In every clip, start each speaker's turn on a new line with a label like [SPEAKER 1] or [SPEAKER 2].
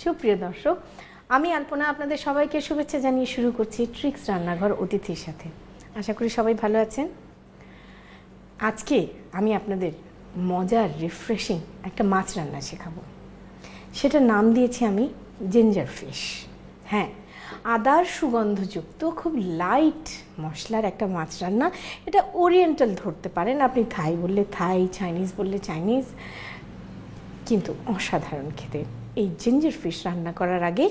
[SPEAKER 1] সুপ্রিয় দর্শক, আমি আলপনা আপনাদের সবাইকে শুভেচ্ছা জানিয়ে শুরু করছি ট্রিক্স রান্নাঘর অতিথির সাথে। আশা করি সবাই ভালো আছেন। আজকে আমি আপনাদের মজার রিফ্রেশিং একটা মাছ রান্না শেখাবো। সেটার নাম দিয়েছি আমি জিঞ্জার ফিশ। হ্যাঁ, আদার সুগন্ধযুক্ত খুব লাইট মশলার একটা মাছ রান্না। এটা ওরিয়েন্টাল ধরতে পারেন, আপনি থাই বললে থাই, চাইনিজ বললে চাইনিজ, কিন্তু অসাধারণ খেতে। এই জিঞ্জার ফিশ রান্না করার আগে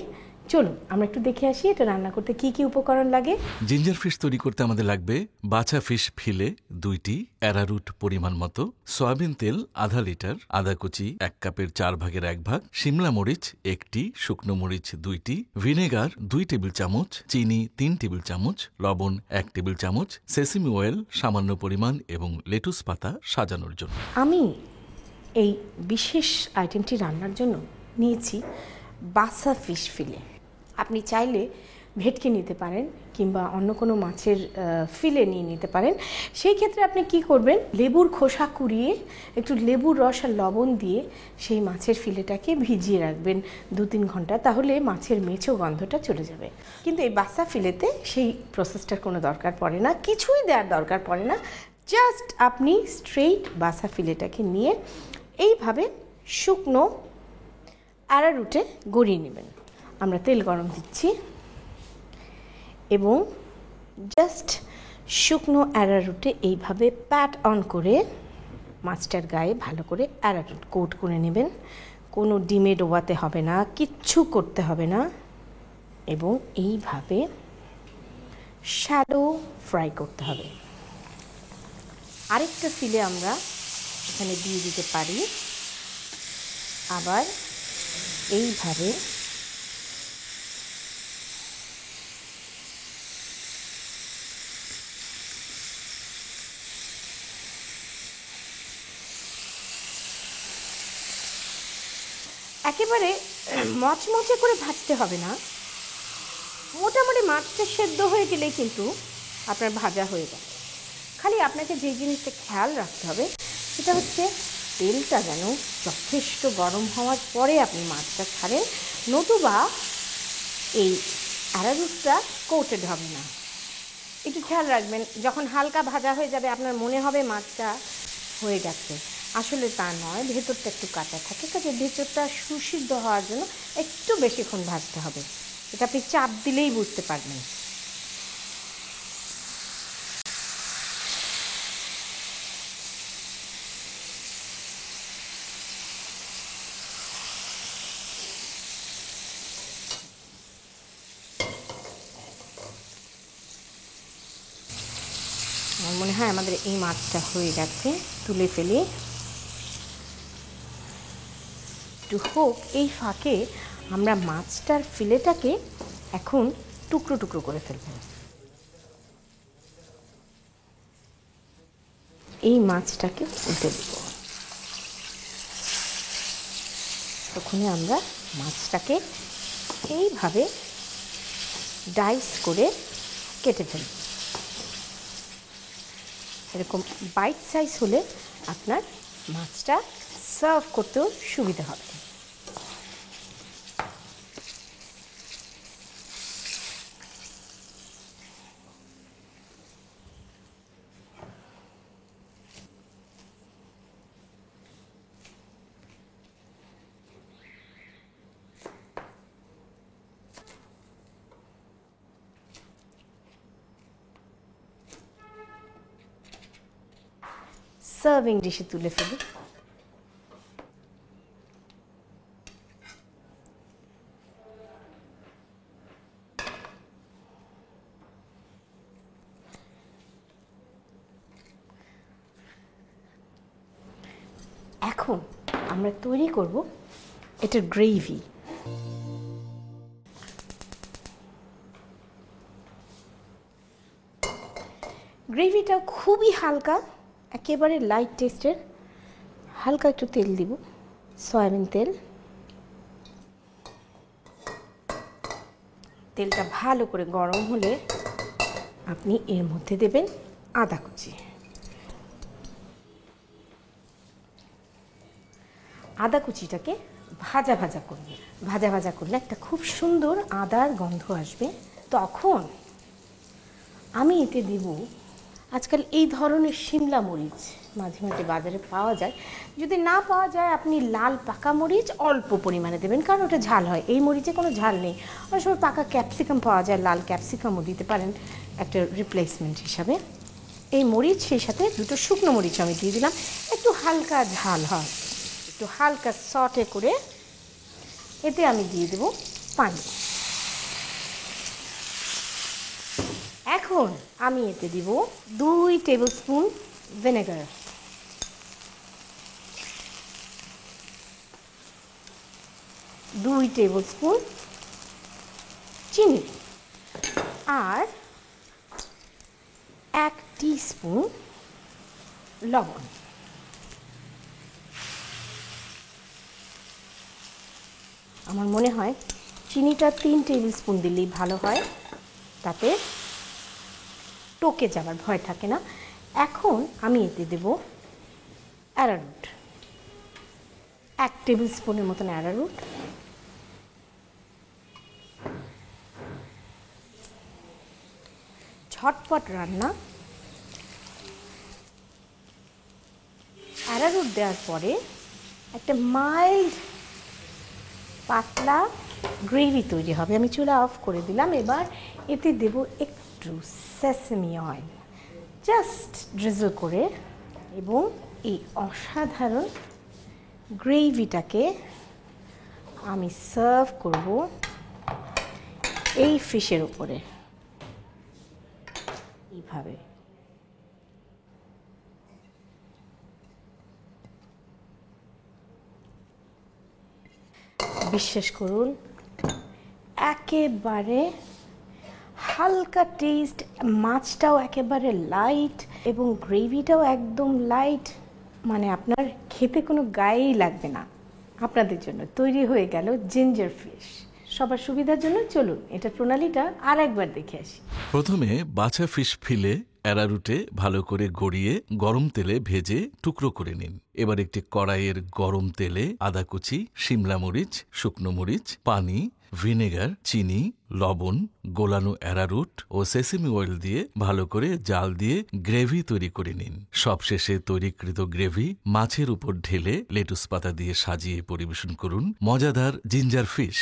[SPEAKER 1] চলুন আমরা একটু দেখে আসি এটা রান্না করতে কি কি উপকরণ লাগে।
[SPEAKER 2] জিঞ্জার ফিশ তৈরি করতে আমাদের লাগবে বাছা ফিশ ফিলে 2টি, অ্যারারুট পরিমাণ মতো, সয়াবিন তেল আধা লিটার, আদা কুচি 1 কাপের 4/1 শিমলা মরিচ 1টি, শুকনো মরিচ 2টি, ভিনেগার 2 টেবিল চামচ, চিনি 3 টেবিল চামচ, লবণ 1 টেবিল চামচ, সেসিমি অয়েল সামান্য পরিমাণ এবং লেটুস পাতা সাজানোর জন্য।
[SPEAKER 1] আমি এই বিশেষ আইটেমটি রান্নার জন্য নিয়েছি বাসা ফিশ ফিলে। আপনি চাইলে ভেটকি নিতে পারেন কিংবা অন্য কোনো মাছের ফিলে নিয়ে নিতে পারেন। সেই ক্ষেত্রে আপনি কি করবেন, লেবুর খোসা কুড়িয়ে একটু লেবুর রস আর লবণ দিয়ে সেই মাছের ফিলেটাকে ভিজিয়ে রাখবেন 2-3 ঘন্টা, তাহলে মাছের মেছো গন্ধটা চলে যাবে। কিন্তু এই বাসা ফিলেতে সেই প্রসেসটার কোনো দরকার পড়ে না, কিছুই দেওয়ার দরকার পড়ে না। জাস্ট আপনি স্ট্রেইট বাসা ফিলেটাকে নিয়ে এইভাবে শুকনো অ্যারারুটে গড়িয়ে নেবেন। আমরা তেল গরম দিচ্ছি এবং জাস্ট শুকনো অ্যারারুটে এইভাবে প্যাট অন করে মাছটার গায়ে ভালো করে অ্যারারুট কোট করে নেবেন। কোনো ডিমে ডোবাতে হবে না, কিচ্ছু করতে হবে না, এবং এইভাবে শ্যালো ফ্রাই করতে হবে। আরেকটা ফিলে আমরা এখানে দিয়ে দিতে পারি, আবার এইভাবে একেবারে মচমচে করে ভাজতে হবে না, মোটামুটি মাছটা সেদ্ধ হয়ে গেলেই কিন্তু আপনার ভাজা হয়ে যাবে। খালি আপনাকে যে জিনিসটা খেয়াল রাখতে হবে সেটা হচ্ছে তেলটা যেন যথেষ্ট গরম হওয়ার পরে আপনি মাছটা ছাড়েন, নতুবা এই অ্যারারুটটা কোটেড হবে না। একটু খেয়াল রাখবেন, যখন হালকা ভাজা হয়ে যাবে আপনার মনে হবে মাছটা হয়ে গেছে, আসলে তা নয়, ভেতরটা একটু কাঁচা থাকে, কাজে ভেতরটা সুসিদ্ধ হওয়ার জন্য একটু বেশিক্ষণ ভাজতে হবে। এটা আপনি চাপ দিলেই বুঝতে পারবেন। আমার মনে হয় আমাদের এই মাছটা হয়ে গেছে, তুলে ফেলে একটু হোক। এই ফাঁকে আমরা মাছটার ফিলেটাকে এখন টুকরো টুকরো করে ফেলব। এই মাছটাকে উল্টে দেব। তখনই আমরা মাছটাকে এইভাবে ডাইস করে কেটে ফেলব। এরকম বাইট সাইজ হলে আপনার মাছটা সার্ভ করতেও সুবিধা হবে। সার্ভিং ডিশে তুলে ফেলি। এখন আমরা তৈরি করব এটার গ্রেভি। গ্রেভিটা খুবই হালকা, একেবারে লাইট টেস্টের। হালকা একটু তেল দিব, সয়াবিন তেল। তেলটা ভালো করে গরম হলে আপনি এর মধ্যে দেবেন আদা কুচি। আদা কুচিটাকে ভাজা ভাজা করবে। ভাজা ভাজা করলে একটা খুব সুন্দর আদার গন্ধ আসবে। তখন আমি এতে দেব, আজকাল এই ধরনের শিমলা মরিচ মাঝে মাঝে বাজারে পাওয়া যায়, যদি না পাওয়া যায় আপনি লাল পাকা মরিচ অল্প পরিমাণে দেবেন, কারণ ওটা ঝাল হয়। এই মরিচে কোনো ঝাল নেই। অনেক সময় পাকা ক্যাপসিকাম পাওয়া যায়, লাল ক্যাপসিকামও দিতে পারেন একটা রিপ্লেসমেন্ট হিসাবে। এই মরিচ সেই সাথে দুটো শুকনো মরিচ আমি দিয়ে দিলাম, একটু হালকা ঝাল হয়, একটু হালকা সটে করে এতে আমি দিয়ে দেব পানি। এখন আমি এতে দিব 2 table spoon vinegar, 2 table spoon চিনি আর 1 টিস্পুন লবণ। আমার মনে হয় চিনিটা 3 টেবিল স্পুন দিলেই ভালো হয়, তাতে টকে যাবার ভয় থাকে না। এখন আমি এতে দেব অ্যারারুট, 1 টেবিল স্পুনের মতন অ্যারারুট, ঝটপট রান্না। অ্যারারুট দেওয়ার পরে একটা মাইল্ড পাতলা গ্রেভি তৈরি হবে। আমি চুলা অফ করে দিলাম। এবার এতে দেব একটু সেসেমি অয়েল, জাস্ট ড্রিজল করে, এবং এই অসাধারণ গ্রেভিটাকে আমি সার্ভ করব এই ফিশের উপরে এইভাবে। বিশ্বাস করুন, একেবারে হালকা টেস্ট, মাছটাও একেবারে লাইট এবং গ্রেভিটাও একদম লাইট, মানে আপনার খেতে কোনো গায়েই লাগবে না। আপনাদের জন্য তৈরি হয়ে গেল জিঞ্জার ফিশ। সবার সুবিধার জন্য চলুন এটার প্রণালীটা আর একবার দেখে আসি।
[SPEAKER 2] প্রথমে বাছা ফিশ ফিলে অ্যারারুটে ভালো করে গড়িয়ে গরম তেলে ভেজে টুকরো করে নিন। এবার একটি কড়াইয়ের গরম তেলে আদা কুচি, শিমলা মরিচ, শুকনো মরিচ, পানি, ভিনেগার, চিনি, লবণ, গোলানো অ্যারারুট ও সেসেমি অয়েল দিয়ে ভালো করে জাল দিয়ে গ্রেভি তৈরি করে নিন। সবশেষে তৈরিকৃত গ্রেভি মাছের উপর ঢেলে লেটুস পাতা দিয়ে সাজিয়ে পরিবেশন করুন মজাদার জিঞ্জার ফিশ।